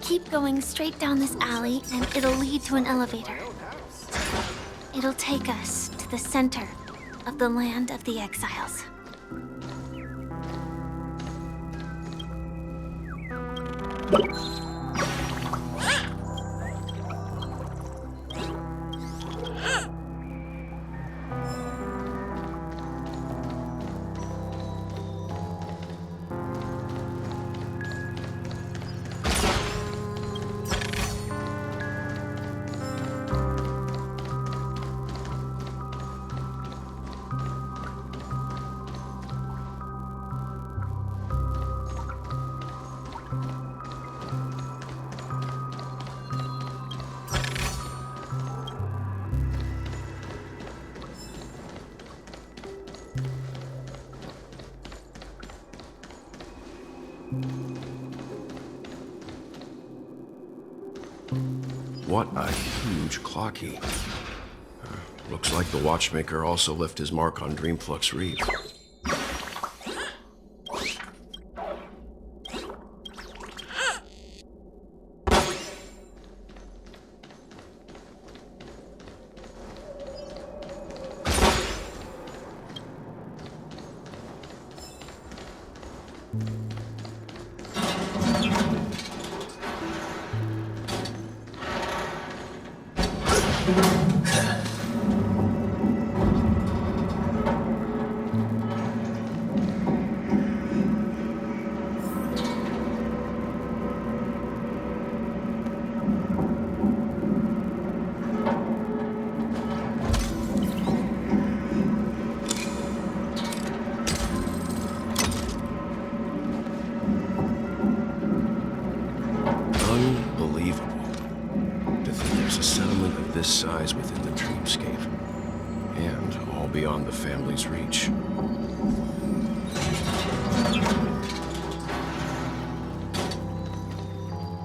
Keep going straight down this alley, and it'll lead to an elevator. It'll take us to the center of the land of the exiles. What a huge clock key. Looks like the watchmaker also left his mark on Dreamflux Reef. This size within the dreamscape, and all beyond the family's reach.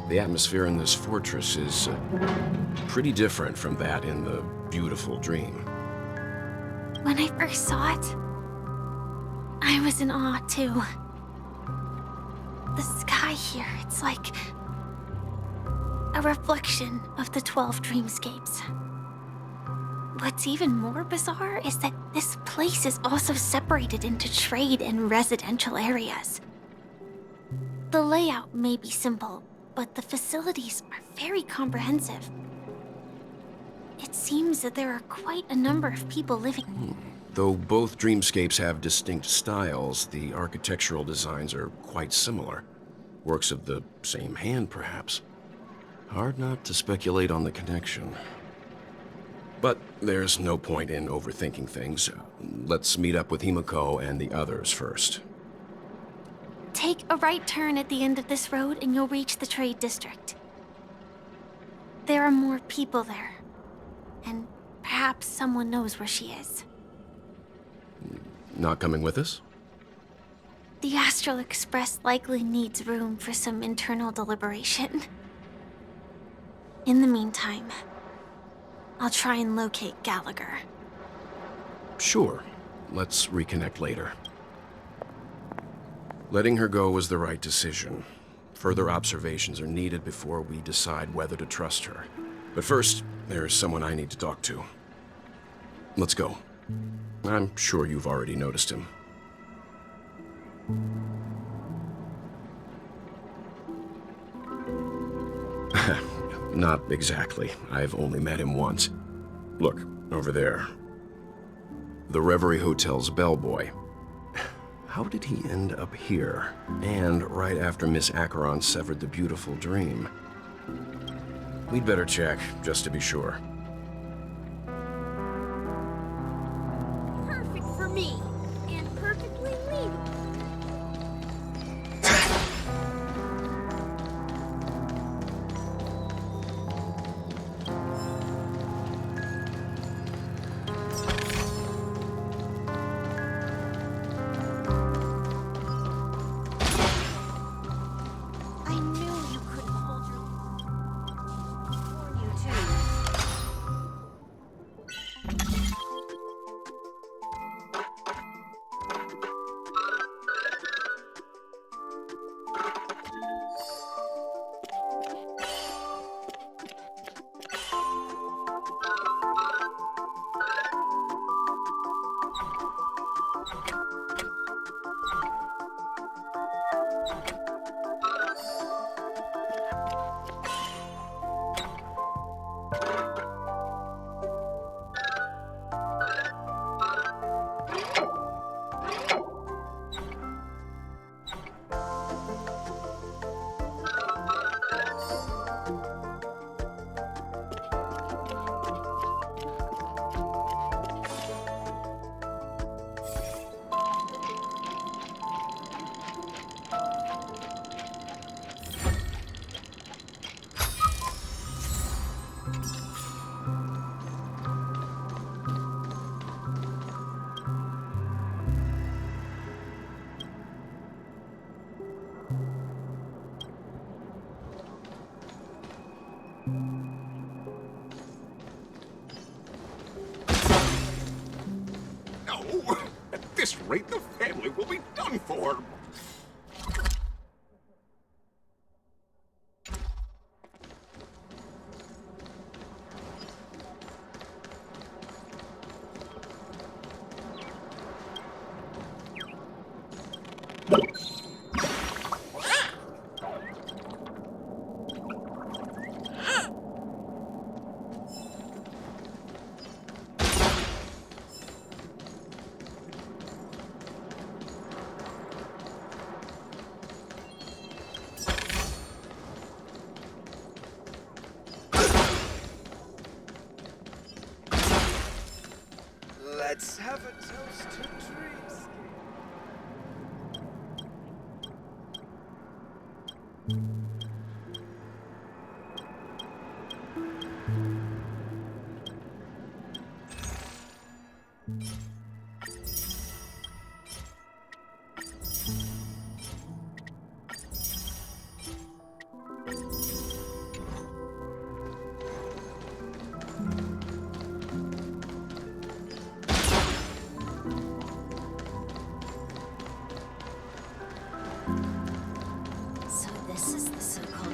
The atmosphere in this fortress is pretty different from that in the beautiful dream. When I first saw it, I was in awe too. The sky here, it's like a reflection of the 12 dreamscapes. What's even more bizarre is that this place is also separated into trade and residential areas. The layout may be simple, but the facilities are very comprehensive. It seems that there are quite a number of people living. Though both dreamscapes have distinct styles, the architectural designs are quite similar. Works of the same hand, perhaps. Hard not to speculate on the connection. But there's no point in overthinking things. Let's meet up with Himiko and the others first. Take a right turn at the end of this road and you'll reach the trade district. There are more people there. And perhaps someone knows where she is. Not coming with us? The Astral Express likely needs room for some internal deliberation. In the meantime, I'll try and locate Gallagher. Sure. Let's reconnect later. Letting her go was the right decision. Further observations are needed before we decide whether to trust her. But first, there's someone I need to talk to. Let's go. I'm sure you've already noticed him. Not exactly. I've only met him once. Look, over there. The Reverie Hotel's bellboy. How did he end up here? And right after Miss Acheron severed the beautiful dream. We'd better check, just to be sure. Perfect for me, and perfectly legal. I knew you couldn't hold your... Warn you too. No! At this rate, the family will be done for! Let's have a toast to dreams. So this is the so-called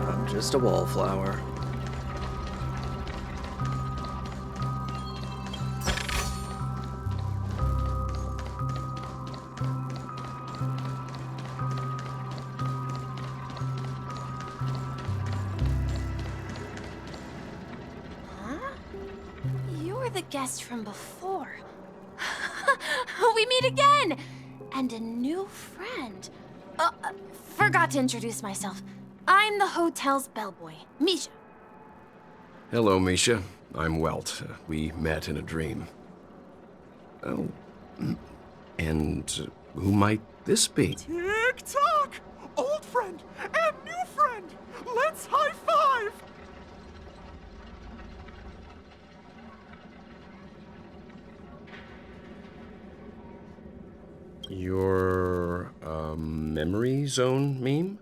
I'm just a wallflower. You're the guest from before. We meet again! And a new friend. Forgot to introduce myself. I'm the hotel's bellboy, Misha. Hello, Misha. I'm Welt. We met in a dream. Oh. And who might this be? Tick-tock! Old friend and new friend! Let's high-five! Your, memory zone meme?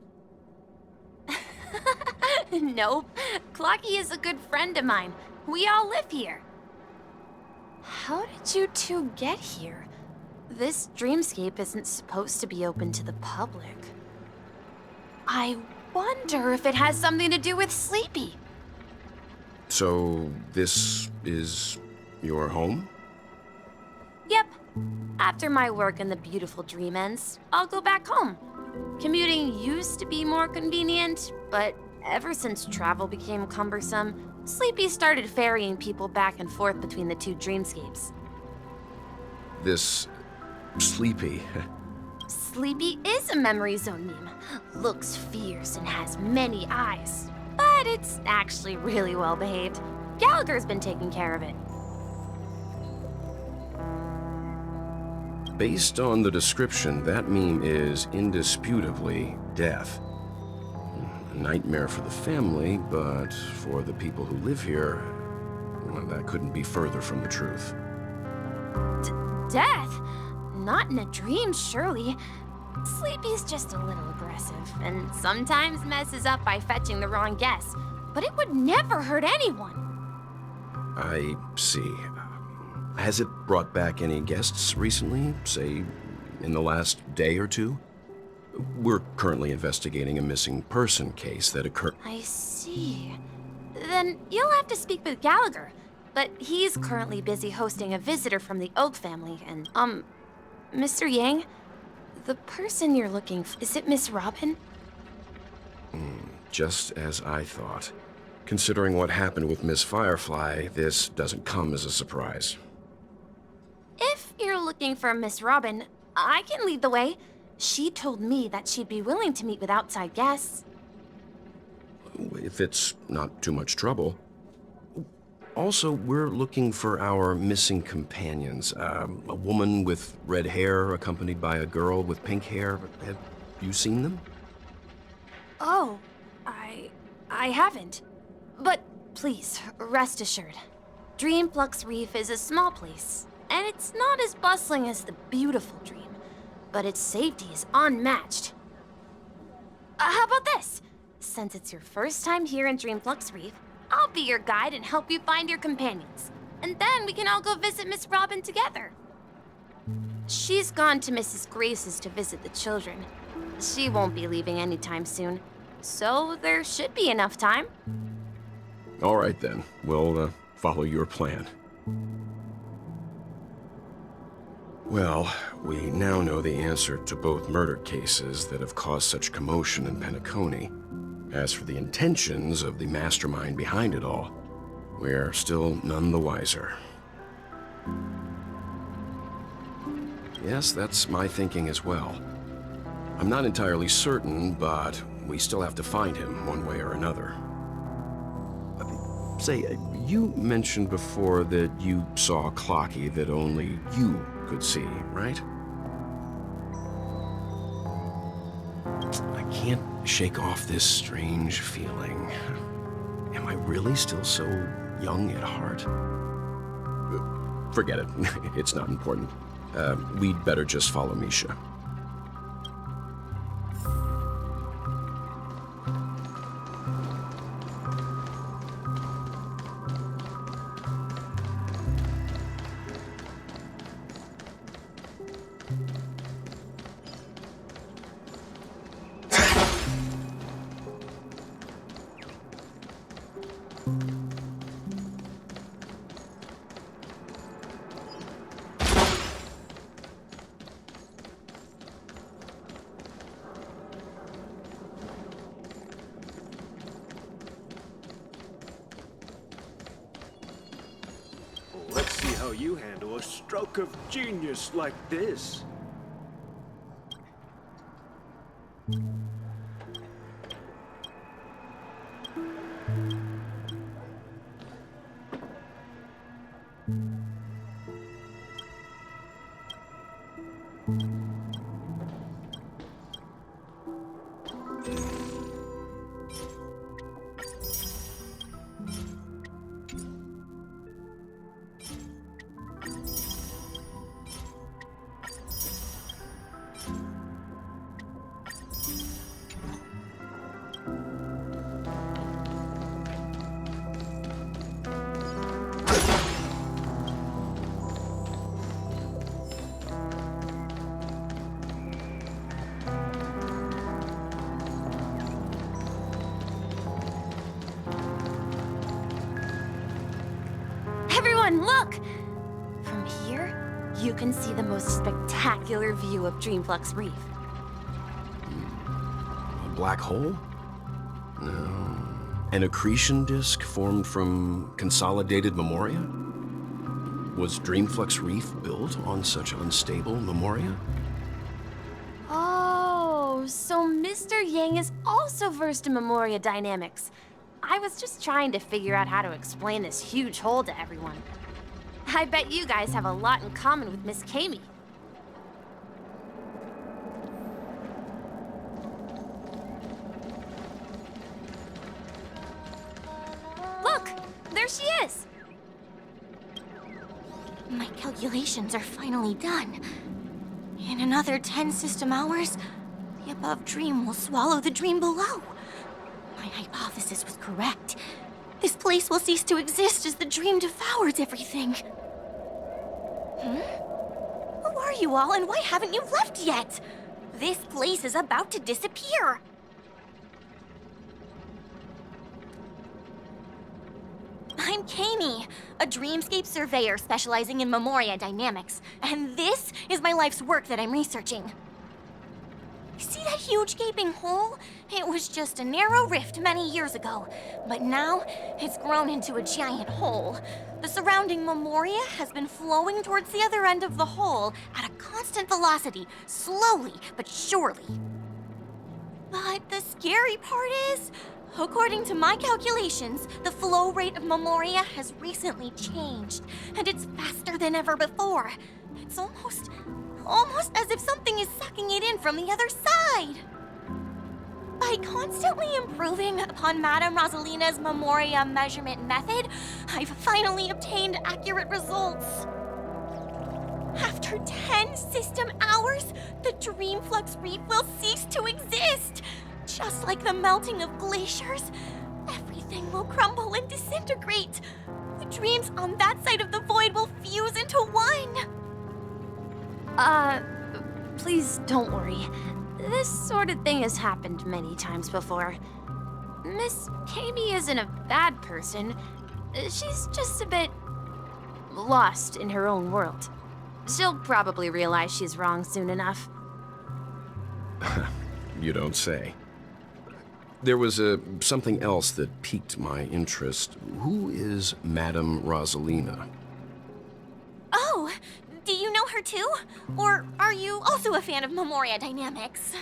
Nope. Clocky is a good friend of mine. We all live here. How did you two get here? This dreamscape isn't supposed to be open to the public. I wonder if it has something to do with Sleepy. So, this is your home? Yep. After my work in the beautiful dream ends, I'll go back home. Commuting used to be more convenient, but ever since travel became cumbersome, Sleepy started ferrying people back and forth between the two dreamscapes. This Sleepy. Sleepy is a memory zone meme. Looks fierce and has many eyes. But it's actually really well behaved. Gallagher's been taking care of it. Based on the description, that meme is indisputably death. A nightmare for the family, but for the people who live here, well, that couldn't be further from the truth. Death? Not in a dream, surely. Sleepy's just a little aggressive, and sometimes messes up by fetching the wrong guess. But it would never hurt anyone. I see. Has it brought back any guests recently, say, in the last day or two? We're currently investigating a missing person case that occurred. I see. Then you'll have to speak with Gallagher. But he's currently busy hosting a visitor from the Oak family, and, Mr. Yang? The person you're looking for, is it Miss Robin? Just as I thought. Considering what happened with Miss Firefly, this doesn't come as a surprise. If you're looking for Miss Robin, I can lead the way. She told me that she'd be willing to meet with outside guests. If it's not too much trouble. Also, we're looking for our missing companions. A woman with red hair accompanied by a girl with pink hair. Have you seen them? Oh, I haven't. But please, rest assured. Dreamflux Reef is a small place, and it's not as bustling as the beautiful Dream, but its safety is unmatched. How about this? Since it's your first time here in Dreamflux Reef, I'll be your guide and help you find your companions. And then we can all go visit Miss Robin together. She's gone to Mrs. Grace's to visit the children. She won't be leaving anytime soon, so there should be enough time. All right, then. We'll follow your plan. Well, we now know the answer to both murder cases that have caused such commotion in Penacony. As for the intentions of the mastermind behind it all, we're still none the wiser. Yes, that's my thinking as well. I'm not entirely certain, but we still have to find him one way or another. Say, you mentioned before that you saw a Clocky that only you could see, right? I can't shake off this strange feeling. Am I really still so young at heart? Forget it. It's not important. We'd better just follow Misha. Let's see how you handle a stroke of genius like this. Everyone, look! From here, you can see the most spectacular view of Dreamflux Reef. A black hole? No. An accretion disk formed from consolidated memoria? Was Dreamflux Reef built on such unstable memoria? Oh, so Mr. Yang is also versed in Memoria dynamics. I was just trying to figure out how to explain this huge hole to everyone. I bet you guys have a lot in common with Miss Kami. Look! There she is! My calculations are finally done. In another 10 system hours, the above dream will swallow the dream below. My hypothesis was correct. This place will cease to exist as the dream devours everything. Who are you all, and why haven't you left yet? This place is about to disappear. I'm Kami, a dreamscape surveyor specializing in Memoria dynamics, and this is my life's work that I'm researching. See that huge gaping hole? It was just a narrow rift many years ago, but now it's grown into a giant hole. The surrounding Memoria has been flowing towards the other end of the hole at a constant velocity, slowly but surely. But the scary part is, According to my calculations, the flow rate of Memoria has recently changed, and it's faster than ever before. It's almost as if something is sucking it in from the other side. By constantly improving upon Madame Rosalina's Memoria measurement method, I've finally obtained accurate results. After 10 system hours, the Dreamflux Reef will cease to exist. Just like the melting of glaciers, everything will crumble and disintegrate. The dreams on that side of the void will fuse into one. Please don't worry. This sort of thing has happened many times before. Miss Kami isn't a bad person. She's just a bit lost in her own world. She'll probably realize she's wrong soon enough. You don't say. There was something else that piqued my interest. Who is Madame Rosalina? Oh, do you know her too? Or are you also a fan of Memoria Dynamics?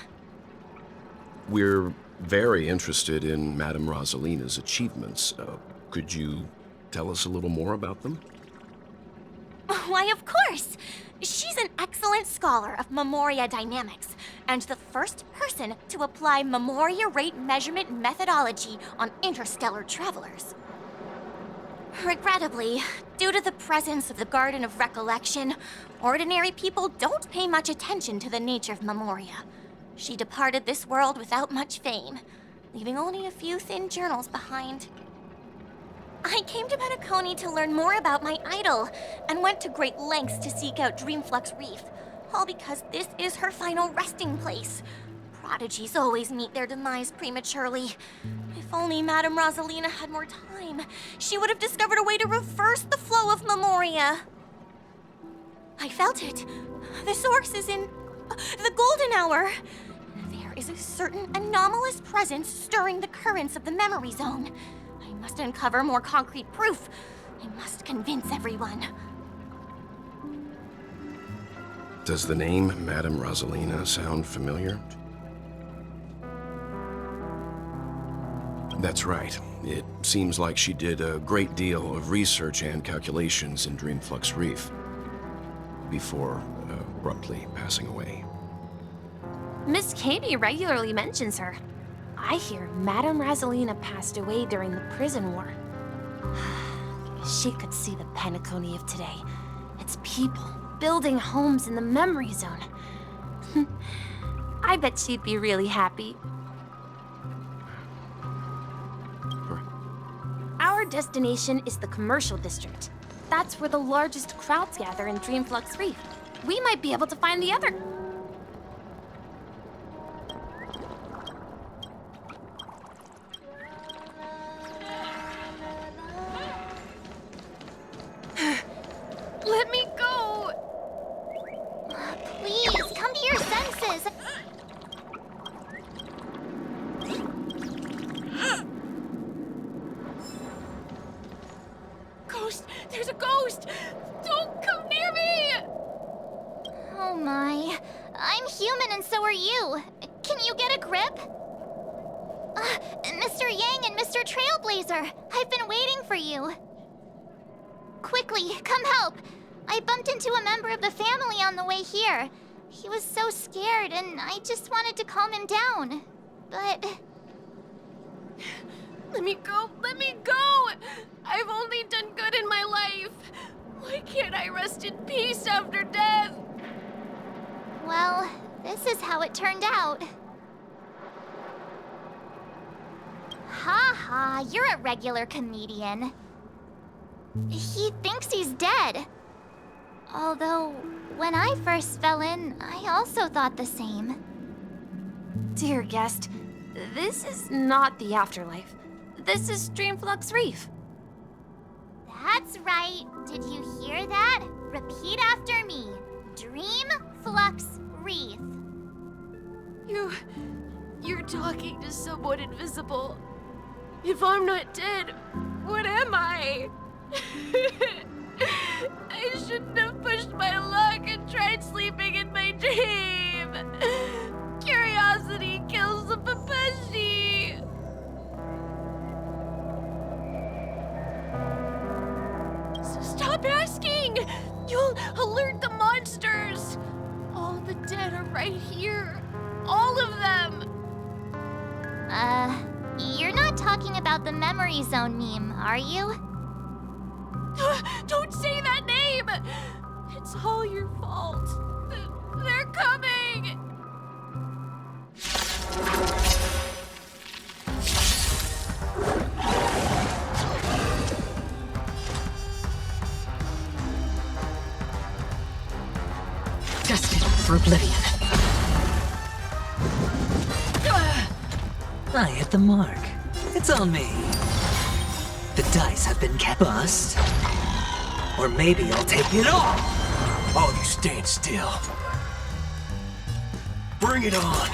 We're very interested in Madame Rosalina's achievements. Could you tell us a little more about them? Why, of course! She's an excellent scholar of Memoria Dynamics, and the first person to apply Memoria rate measurement methodology on interstellar travelers. Regrettably, due to the presence of the Garden of Recollection, ordinary people don't pay much attention to the nature of Memoria. She departed this world without much fame, leaving only a few thin journals behind. I came to Penacony to learn more about my idol, and went to great lengths to seek out Dreamflux Reef, all because this is her final resting place. Prodigies always meet their demise prematurely. If only Madame Rosalina had more time, she would have discovered a way to reverse the flow of Memoria. I felt it. The source is in the Golden Hour. There is a certain anomalous presence stirring the currents of the memory zone. I must uncover more concrete proof. I must convince everyone. Does the name Madame Rosalina sound familiar? That's right. It seems like she did a great deal of research and calculations in Dreamflux Reef before abruptly passing away. Miss Kami regularly mentions her. I hear Madame Rosalina passed away during the prison war. She could see the Penacony of today. Its people building homes in the memory zone. I bet she'd be really happy. Our destination is the commercial district. That's where the largest crowds gather in Dreamflux Reef. We might be able to find the other. Let me go! Please, come to your senses. Ghost! There's a ghost! Don't come near me! Oh my. I'm human and so are you. Can you get a grip? Mr. Yang and Mr. Trailblazer, I've been waiting for you. Quickly, come help. I bumped into a member of the family on the way here. He was so scared and I just wanted to calm him down. But... Let me go! Let me go! I've only done good in my life. Why can't I rest in peace after death? well, this is how it turned out. Ha ha, you're a regular comedian. He thinks he's dead. Although, when I first fell in, I also thought the same. Dear guest, this is not the afterlife. This is Dreamflux Reef. That's right. Did you hear that? Repeat after me. Dreamflux Reef. You're talking to someone invisible. If I'm not dead, what am I? I shouldn't have pushed my luck and tried sleeping in my dream. Curiosity kills the Papeshi. coming! You'll alert the monsters! All the dead are right here. All of them! You're not talking about the Memory Zone meme, are you? Don't say that name! It's all your fault. They're coming! Destined for oblivion. I hit the mark. It's on me. The dice have been bust. Or maybe I'll take it all. All of you stand still. Bring it on.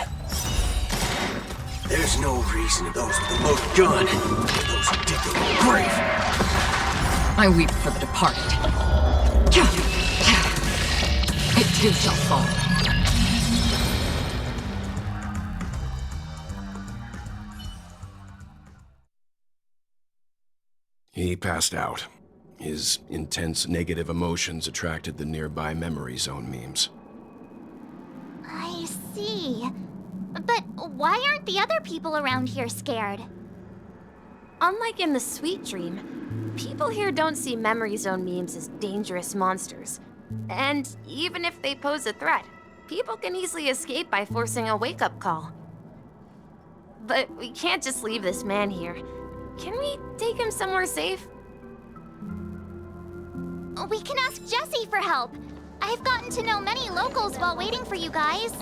There's no reason those with the most gun, those who dig their own grave. I weep for the departed. It too shall fall. He passed out. His intense negative emotions attracted the nearby Memory Zone memes. I see. But why aren't the other people around here scared? Unlike in the Sweet Dream, people here don't see Memory Zone memes as dangerous monsters. And even if they pose a threat, people can easily escape by forcing a wake-up call. But we can't just leave this man here. Can we take him somewhere safe? We can ask Jessie for help. I've gotten to know many locals while waiting for you guys.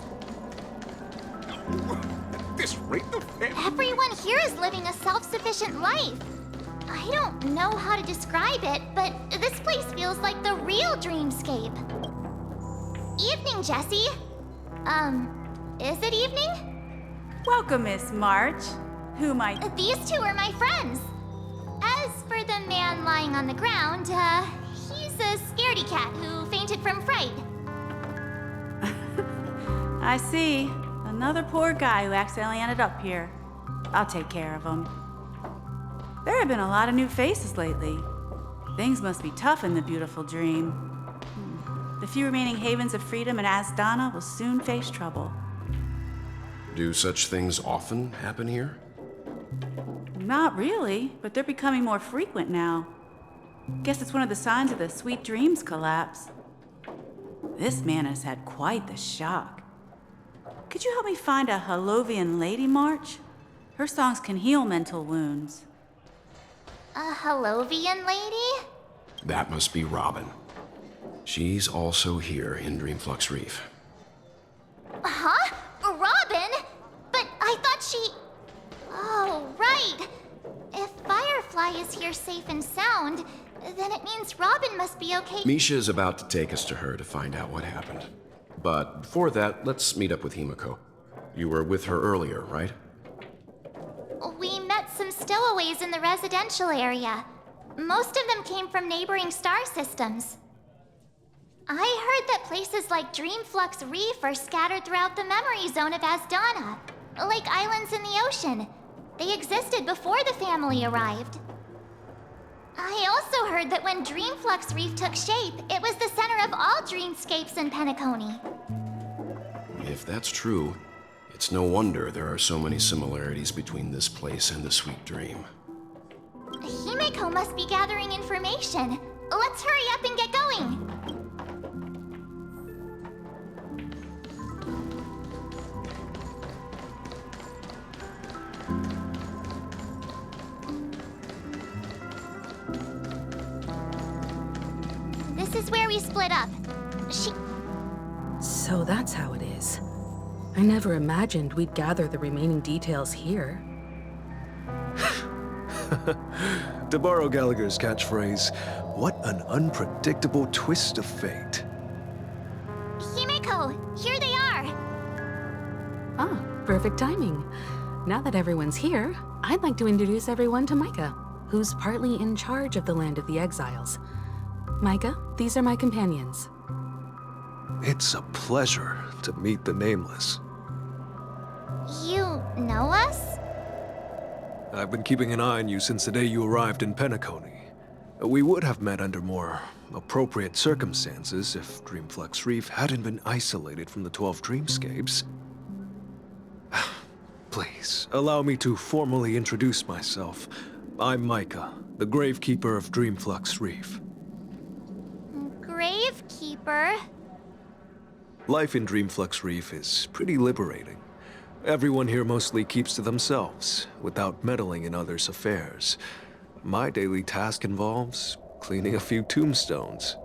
At this rate of Everyone here is living a self-sufficient life. I don't know how to describe it, but this place feels like the real dreamscape. Evening, Jessie. Is it evening? Welcome, Miss March. Who might... These two are my friends. As for the man lying on the ground, he's a scaredy cat who fainted from fright. I see. Another poor guy who accidentally ended up here. I'll take care of him. There have been a lot of new faces lately. Things must be tough in the beautiful dream. The few remaining havens of freedom in Asdana will soon face trouble. Do such things often happen here? Not really, but they're becoming more frequent now. Guess it's one of the signs of the Sweet Dreams collapse. This man has had quite the shock. Could you help me find a Halovian lady, March? Her songs can heal mental wounds. A Halovian lady? That must be Robin. She's also here in Dreamflux Reef. Huh? Robin? But I thought she... Oh, right. If Firefly is here safe and sound, then it means Robin must be okay. Misha's about to take us to her to find out what happened. But before that, let's meet up with Himiko. You were with her earlier, right? We met some stowaways in the residential area. Most of them came from neighboring star systems. I heard that places like Dreamflux Reef are scattered throughout the memory zone of Asdana, like islands in the ocean. They existed before the family arrived. I also heard that when Dreamflux Reef took shape, it was the center of all dreamscapes in Penacony. If that's true, it's no wonder there are so many similarities between this place and the Sweet Dream. Himiko must be gathering information. Let's hurry up and get going. This is where we split up. So that's how it is. I never imagined we'd gather the remaining details here. To borrow Gallagher's catchphrase, what an unpredictable twist of fate. Himiko, here they are. Ah, perfect timing. Now that everyone's here, I'd like to introduce everyone to Micah, who's partly in charge of the Land of the Exiles. Micah, these are my companions. It's a pleasure to meet the Nameless. You know us? I've been keeping an eye on you since the day you arrived in Penacony. We would have met under more appropriate circumstances if Dreamflux Reef hadn't been isolated from the 12 Dreamscapes. Please, allow me to formally introduce myself. I'm Micah, the Gravekeeper of Dreamflux Reef. Gravekeeper? Life in Dreamflux Reef is pretty liberating. Everyone here mostly keeps to themselves, without meddling in others' affairs. My daily task involves cleaning a few tombstones.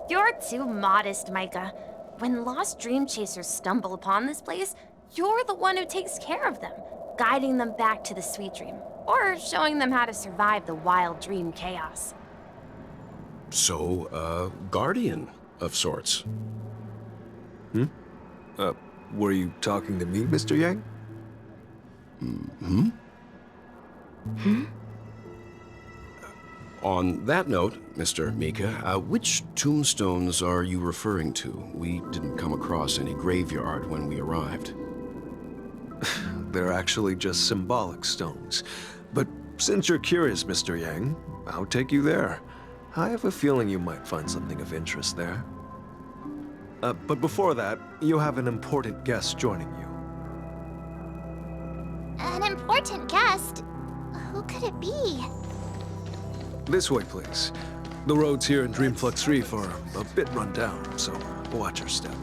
You're too modest, Micah. When lost dream chasers stumble upon this place, you're the one who takes care of them, guiding them back to the sweet dream, or showing them how to survive the wild dream chaos. So, guardian of sorts. Were you talking to me, Mr. Yang? On that note, Mr. Mika, which tombstones are you referring to? We didn't come across any graveyard when we arrived. They're actually just symbolic stones. But since you're curious, Mr. Yang, I'll take you there. I have a feeling you might find something of interest there. But before that, you have an important guest joining you. An important guest? Who could it be? This way, please. The roads here in Dreamflux Reef are a bit run down, so watch your step.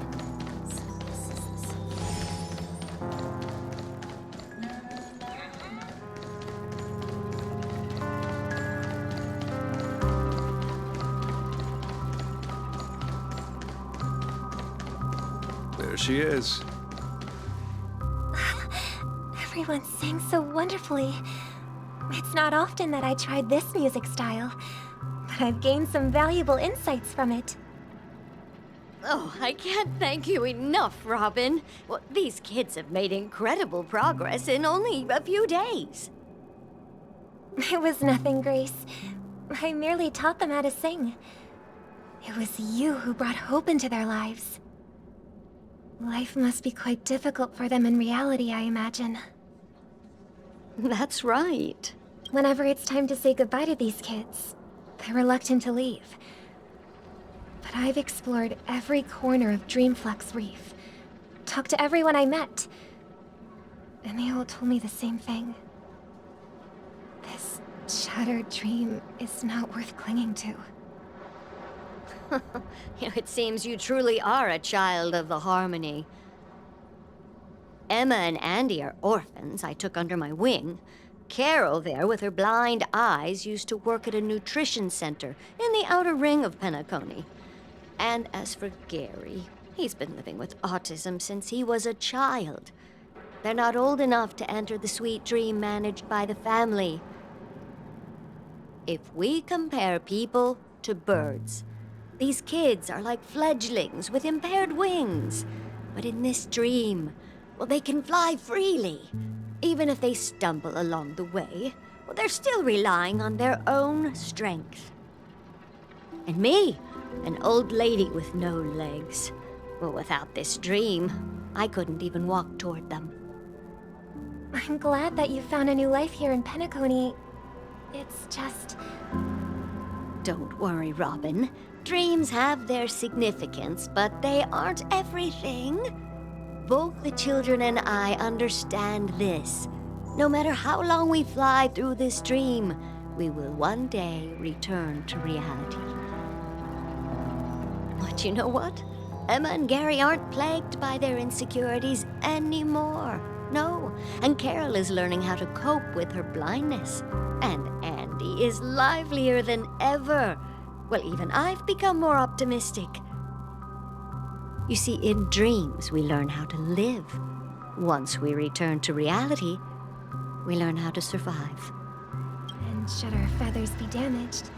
There she is. Everyone sings so wonderfully. It's not often that I tried this music style, but I've gained some valuable insights from it. Oh, I can't thank you enough, Robin. Well, these kids have made incredible progress in only a few days. It was nothing, Grace. I merely taught them how to sing. It was you who brought hope into their lives. Life must be quite difficult for them in reality, I imagine. That's right. Whenever it's time to say goodbye to these kids, they're reluctant to leave. But I've explored every corner of Dreamflux Reef, talked to everyone I met, and they all told me the same thing. This shattered dream is not worth clinging to. It seems you truly are a child of the Harmony. Emma and Andy are orphans I took under my wing. Carol there, with her blind eyes, used to work at a nutrition center in the outer ring of Penacony. And as for Gary, he's been living with autism since he was a child. They're not old enough to enter the sweet dream managed by the family. If we compare people to birds, these kids are like fledglings with impaired wings. But in this dream, well, they can fly freely. Even if they stumble along the way, well, they're still relying on their own strength. And me, an old lady with no legs. Well, without this dream, I couldn't even walk toward them. I'm glad that you found a new life here in Penacony. It's just... Don't worry, Robin. Dreams have their significance, but they aren't everything. Both the children and I understand this. No matter how long we fly through this dream, we will one day return to reality. But you know what? Emma and Gary aren't plagued by their insecurities anymore. No, and Carol is learning how to cope with her blindness. And Andy is livelier than ever. Well, even I've become more optimistic. You see, in dreams, we learn how to live. Once we return to reality, we learn how to survive. And should our feathers be damaged,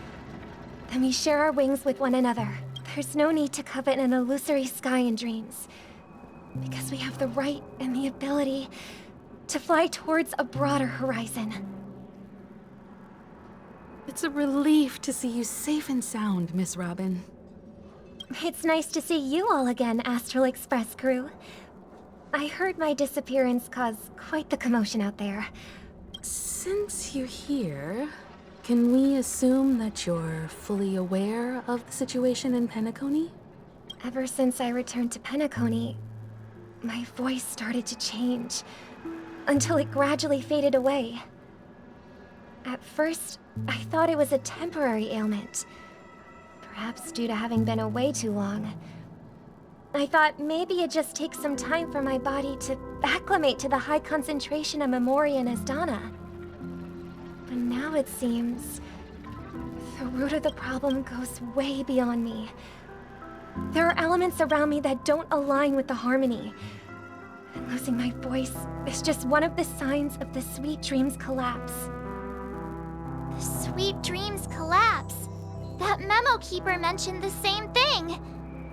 then we share our wings with one another. There's no need to covet an illusory sky in dreams, because we have the right and the ability to fly towards a broader horizon. It's a relief to see you safe and sound, Miss Robin. It's nice to see you all again, Astral Express crew. I heard my disappearance caused quite the commotion out there. Since you're here, Can we assume that you're fully aware of the situation in Penacony? Ever since I returned to Penacony, my voice started to change, until it gradually faded away. At first, I thought it was a temporary ailment, perhaps due to having been away too long. I thought maybe it just takes some time for my body to acclimate to the high concentration of Memoria and Asdana. But now it seems the root of the problem goes way beyond me. There are elements around me that don't align with the harmony. And losing my voice is just one of the signs of the Sweet Dreams collapse. The Sweet Dreams collapse. That memo keeper mentioned the same thing.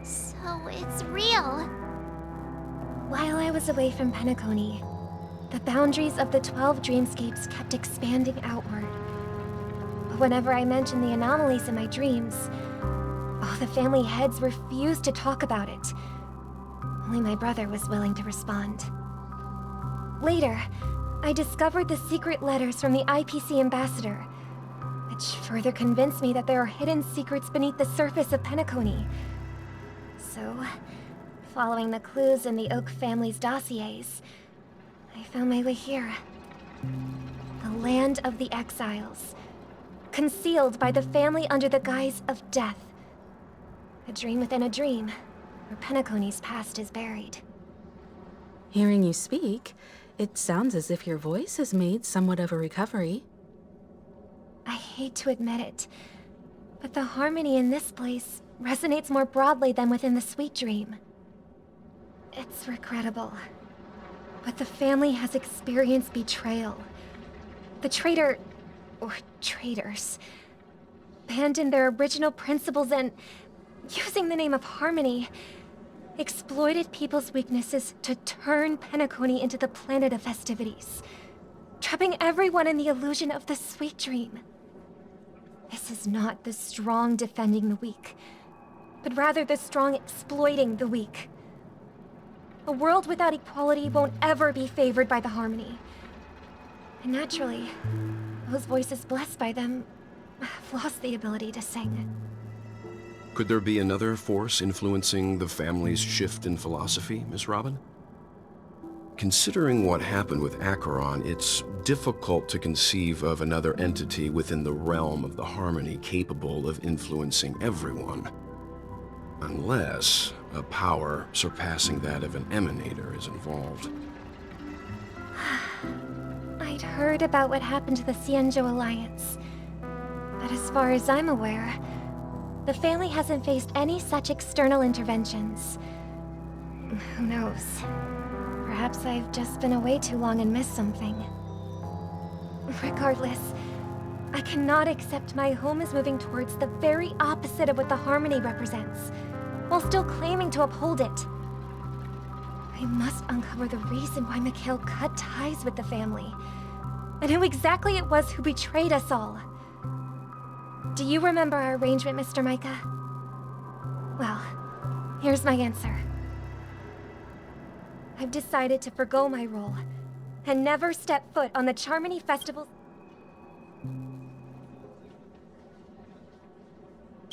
So it's real. While I was away from Penacony, the boundaries of the 12 dreamscapes kept expanding outward. But whenever I mentioned the anomalies in my dreams, all the family heads refused to talk about it. Only my brother was willing to respond. Later, I discovered the secret letters from the IPC ambassador, which further convinced me that there are hidden secrets beneath the surface of Penacony. So, following the clues in the Oak family's dossiers, I found my way here. The land of the exiles, concealed by the family under the guise of death. A dream within a dream, where Penacony's past is buried. Hearing you speak, it sounds as if your voice has made somewhat of a recovery. I hate to admit it, but the harmony in this place resonates more broadly than within the Sweet Dream. It's regrettable, but the family has experienced betrayal. The traitor, or traitors, abandoned their original principles and, using the name of harmony, exploited people's weaknesses to turn Penacony into the planet of festivities, trapping everyone in the illusion of the Sweet Dream. This is not the strong defending the weak, but rather the strong exploiting the weak. A world without equality won't ever be favored by the harmony. And naturally, those voices blessed by them have lost the ability to sing. Could there be another force influencing the family's shift in philosophy, Miss Robin? Considering what happened with Acheron, it's difficult to conceive of another entity within the realm of the harmony capable of influencing everyone. Unless a power surpassing that of an emanator is involved. I'd heard about what happened to the Xianzhou Alliance, but as far as I'm aware, the family hasn't faced any such external interventions. Who knows? Perhaps I've just been away too long and missed something. Regardless, I cannot accept my home is moving towards the very opposite of what the harmony represents, while still claiming to uphold it. I must uncover the reason why Mikhail cut ties with the family, and who exactly it was who betrayed us all. Do you remember our arrangement, Mr. Micah? Well, here's my answer. I've decided to forgo my role, and never step foot on the Charmony Festival.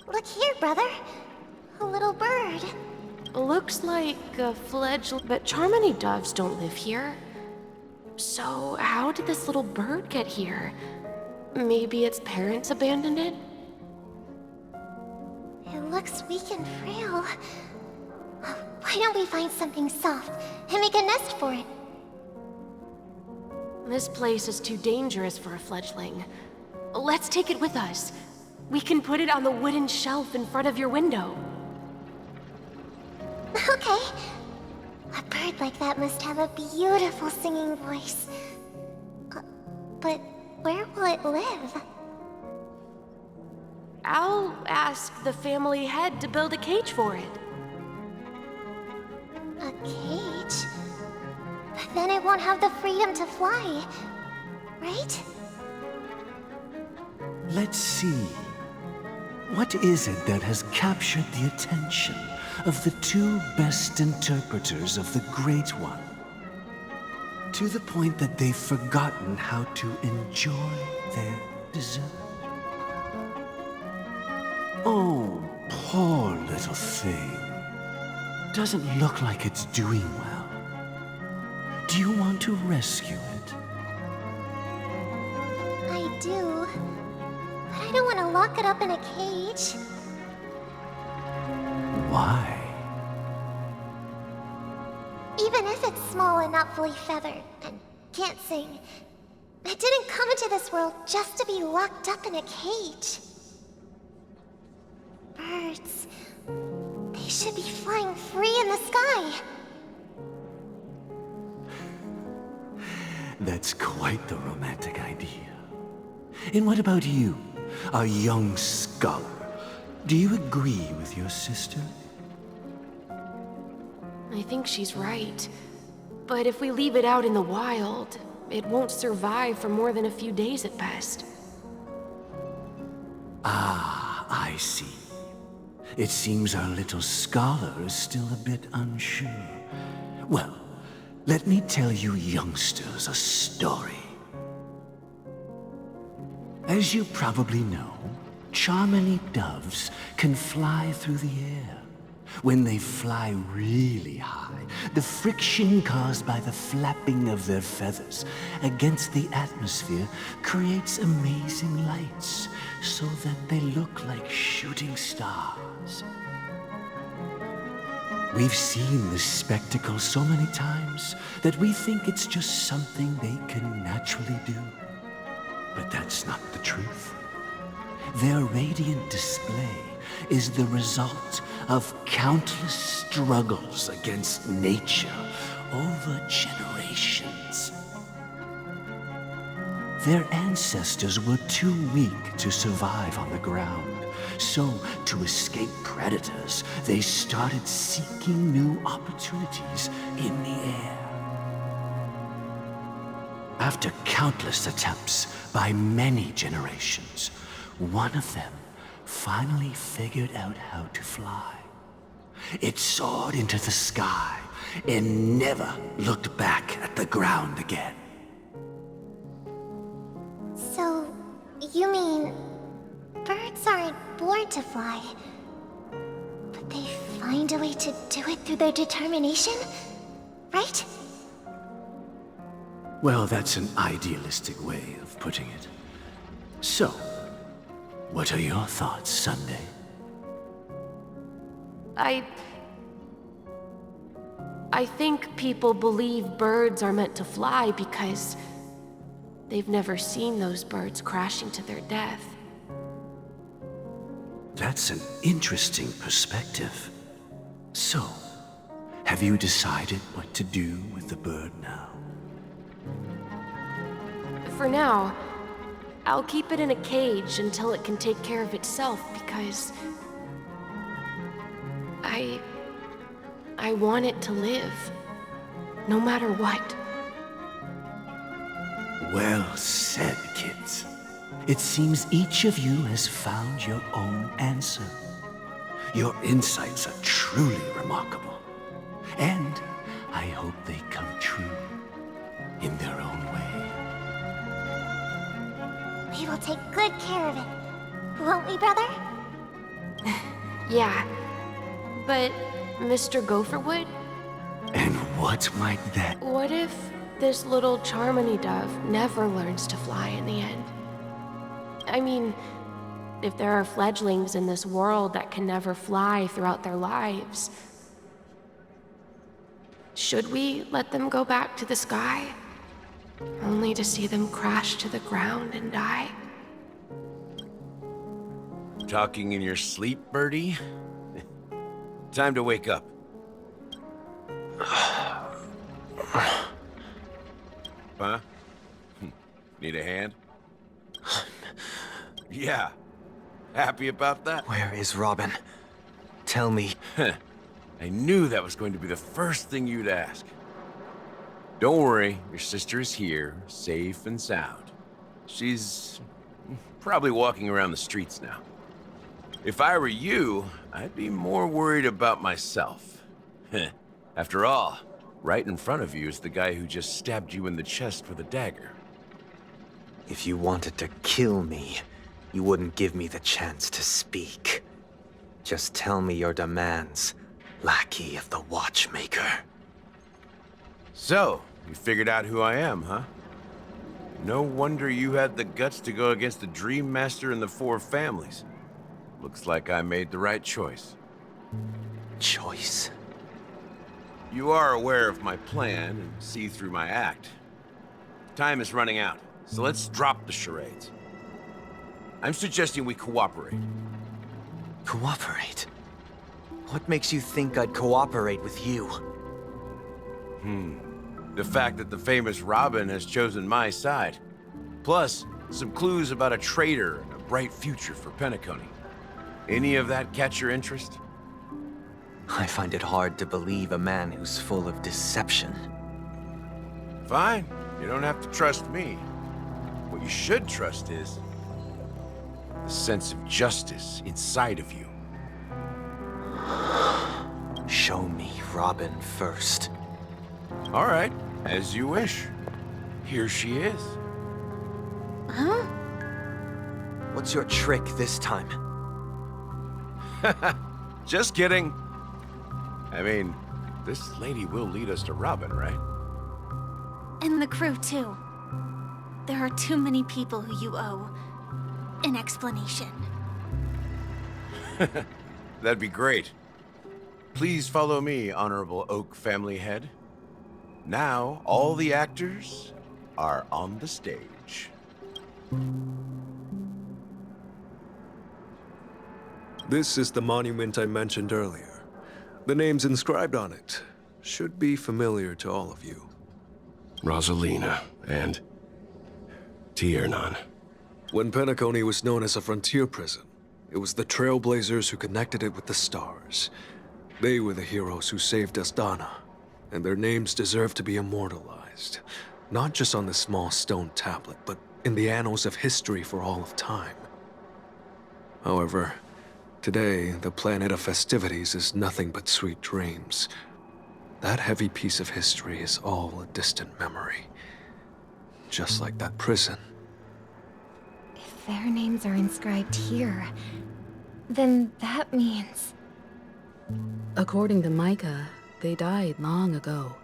Look here, brother. A little bird. Looks like a fledgling, but Charmony doves don't live here. So how did this little bird get here? Maybe its parents abandoned it? It looks weak and frail. Why don't we find something soft and make a nest for it? This place is too dangerous for a fledgling. Let's take it with us. We can put it on the wooden shelf in front of your window. Okay. A bird like that must have a beautiful singing voice. But where will it live? I'll ask the family head to build a cage for it. A cage? But then it won't have the freedom to fly, right? Let's see. What is it that has captured the attention of the two best interpreters of the Great One? To the point that they've forgotten how to enjoy their dessert. Oh, poor little thing. Doesn't look like it's doing well. Do you want to rescue it? I do. But I don't want to lock it up in a cage. Why? Even if it's small and not fully feathered and can't sing, it didn't come into this world just to be locked up in a cage. Birds, they should be flying free in the sky. That's quite the romantic idea. And what about you, a young scholar? Do you agree with your sister? I think she's right. But if we leave it out in the wild, it won't survive for more than a few days at best. Ah, I see. It seems our little scholar is still a bit unsure. Well, let me tell you youngsters a story. As you probably know, Charmony doves can fly through the air. When they fly really high, the friction caused by the flapping of their feathers against the atmosphere creates amazing lights, so that they look like shooting stars. We've seen this spectacle so many times that we think it's just something they can naturally do. But that's not the truth. Their radiant display is the result of countless struggles against nature over generations. Their ancestors were too weak to survive on the ground, so to escape predators, they started seeking new opportunities in the air. After countless attempts by many generations, one of them finally figured out how to fly. It soared into the sky and never looked back at the ground again. So, you mean birds aren't born to fly, but they find a way to do it through their determination, right? Well, that's an idealistic way of putting it. So, what are your thoughts, Sunday? I think people believe birds are meant to fly because they've never seen those birds crashing to their death. That's an interesting perspective. So, have you decided what to do with the bird now? For now, I'll keep it in a cage until it can take care of itself because I want it to live, no matter what. Well said, kids. It seems each of you has found your own answer. Your insights are truly remarkable, and I hope they come true in their own way. We will take good care of it, won't we, brother? Yeah, but Mr. Gopherwood? And what might that... What if this little Charmony dove never learns to fly in the end? I mean, if there are fledglings in this world that can never fly throughout their lives, should we let them go back to the sky, only to see them crash to the ground and die? Talking in your sleep, Birdie? Time to wake up. Huh? Need a hand? Yeah. Happy about that? Where is Robin? Tell me. I knew that was going to be the first thing you'd ask. Don't worry, your sister is here, safe and sound. She's probably walking around the streets now. If I were you, I'd be more worried about myself. After all, right in front of you is the guy who just stabbed you in the chest with a dagger. If you wanted to kill me, you wouldn't give me the chance to speak. Just tell me your demands, lackey of the Watchmaker. So, you figured out who I am, huh? No wonder you had the guts to go against the Dream Master and the Four Families. Looks like I made the right choice. Choice? You are aware of my plan and see through my act. Time is running out, so let's drop the charades. I'm suggesting we cooperate. Cooperate? What makes you think I'd cooperate with you? The fact that the famous Robin has chosen my side. Plus, some clues about a traitor and a bright future for Penacony. Any of that catch your interest? I find it hard to believe a man who's full of deception. Fine. You don't have to trust me. What you should trust is the sense of justice inside of you. Show me Robin first. All right, as you wish. Here she is. Huh? What's your trick this time? Just kidding. I mean, this lady will lead us to Robin, right? And the crew, too. There are too many people who you owe an explanation. That'd be great. Please follow me, Honorable Oak Family Head. Now, all the actors are on the stage. This is the monument I mentioned earlier. The names inscribed on it should be familiar to all of you. Rosalina and Tiernan. When Penacony was known as a frontier prison, it was the Trailblazers who connected it with the stars. They were the heroes who saved Astana, and their names deserve to be immortalized. Not just on this small stone tablet, but in the annals of history for all of time. However, today, the planet of festivities is nothing but sweet dreams. That heavy piece of history is all a distant memory. Just like that prison. If their names are inscribed here, then that means... According to Micah, they died long ago.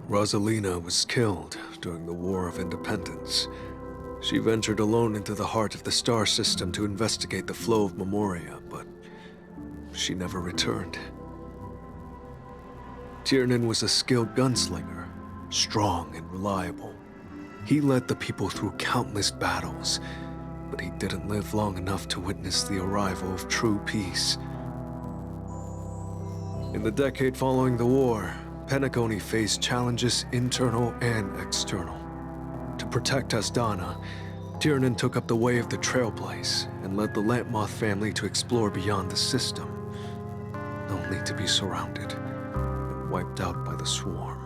Rosalina was killed during the War of Independence. She ventured alone into the heart of the star system to investigate the flow of Memoria, but she never returned. Tiernan was a skilled gunslinger, strong and reliable. He led the people through countless battles, but he didn't live long enough to witness the arrival of true peace. In the decade following the war, Penacony faced challenges internal and external. To protect Astana, Tiernan took up the way of the Trailblaze and led the Lampmoth family to explore beyond the system, only to be surrounded and wiped out by the Swarm.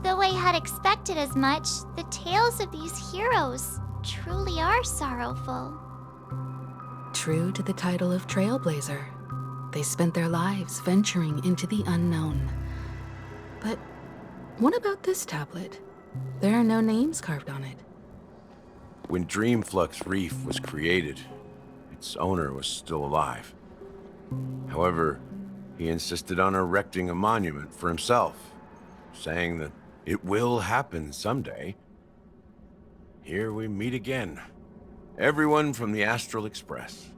Though I had expected as much, the tales of these heroes truly are sorrowful. True to the title of Trailblazer, they spent their lives venturing into the unknown. But what about this tablet? There are no names carved on it. When Dreamflux Reef was created, its owner was still alive. However, he insisted on erecting a monument for himself, saying that it will happen someday. Here we meet again. Everyone from the Astral Express.